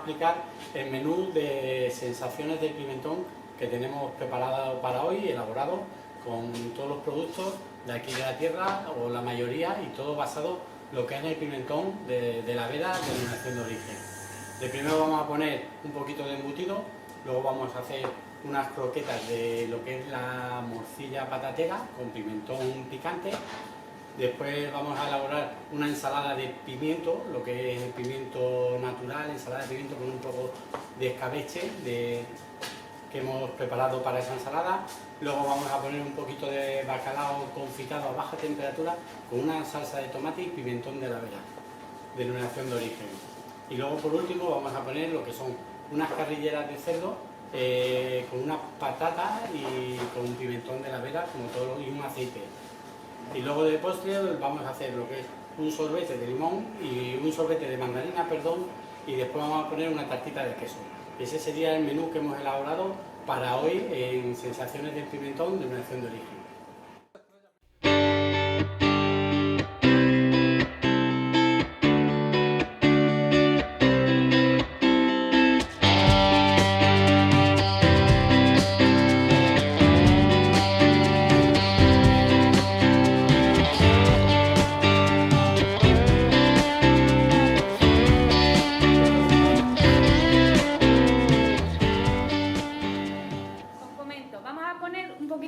explicar el menú de sensaciones del pimentón que tenemos preparado para hoy, elaborado con todos los productos de aquí de la tierra, o la mayoría, y todo basado en lo que es el pimentón de la Vera, denominación de origen. De primero vamos a poner un poquito de embutido, luego vamos a hacer unas croquetas de lo que es la morcilla patatera con pimentón picante. Después vamos a elaborar una ensalada de pimiento, lo que es el pimiento natural, ensalada de pimiento con un poco de escabeche que hemos preparado para esa ensalada. Luego vamos a poner un poquito de bacalao confitado a baja temperatura con una salsa de tomate y pimentón de la Vera, denominación de origen. Y luego por último vamos a poner lo que son unas carrilleras de cerdo con unas patatas y con un pimentón de la Vera como todo, y un aceite. Y luego de postre vamos a hacer lo que es un sorbete de limón y un sorbete de mandarina, perdón, y después vamos a poner una tartita de queso. Ese sería el menú que hemos elaborado para hoy en Sensaciones del Pimentón, denominación de origen.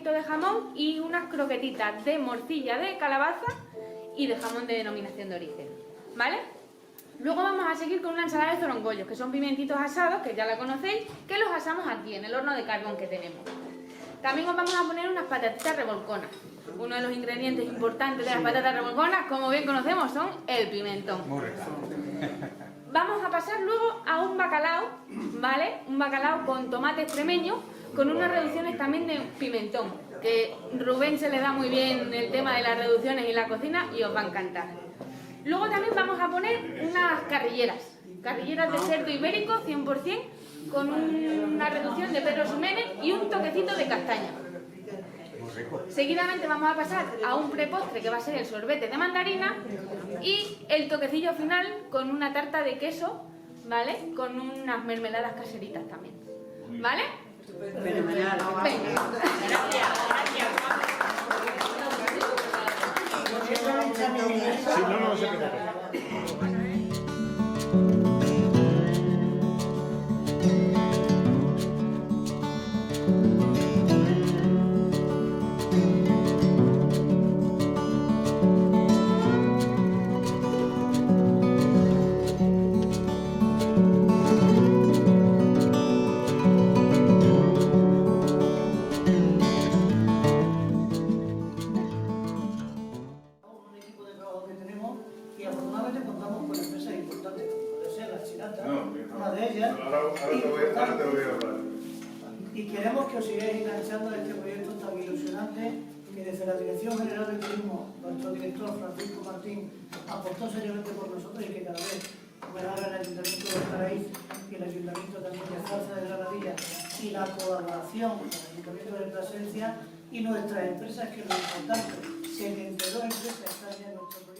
De jamón y unas croquetitas de morcilla de calabaza y de jamón de denominación de origen, ¿vale? Luego vamos a seguir con una ensalada de zorongollos, que son pimentitos asados, que ya la conocéis, que los asamos aquí en el horno de carbón que tenemos. También os vamos a poner unas patatitas revolconas. Uno de los ingredientes importantes de las patatas revolconas, como bien conocemos, son el pimentón. Muy rico. Vamos a pasar luego a un bacalao, ¿vale? Un bacalao con tomate extremeño, con unas reducciones también de pimentón, que Rubén se le da muy bien el tema de las reducciones y la cocina y os va a encantar. Luego también vamos a poner unas carrilleras de cerdo ibérico 100%, con una reducción de Pedro Ximénez y un toquecito de castaña. Seguidamente vamos a pasar a un prepostre que va a ser el sorbete de mandarina y el toquecillo final con una tarta de queso, ¿vale? Con unas mermeladas caseritas también, ¿vale? Fenomenal. Venga. Gracias. Sí, no se preocupe. Y queremos que os sigáis enganchando a este proyecto tan ilusionante que desde la Dirección General de Turismo, nuestro director Francisco Martín aportó seriamente por nosotros, y que cada vez homenaje al Ayuntamiento de Alcalá y el Ayuntamiento también de Zarza de Granadilla y la colaboración con el Ayuntamiento de Plasencia y nuestras empresas, que es lo importante, 72 empresas están ya en nuestro proyecto.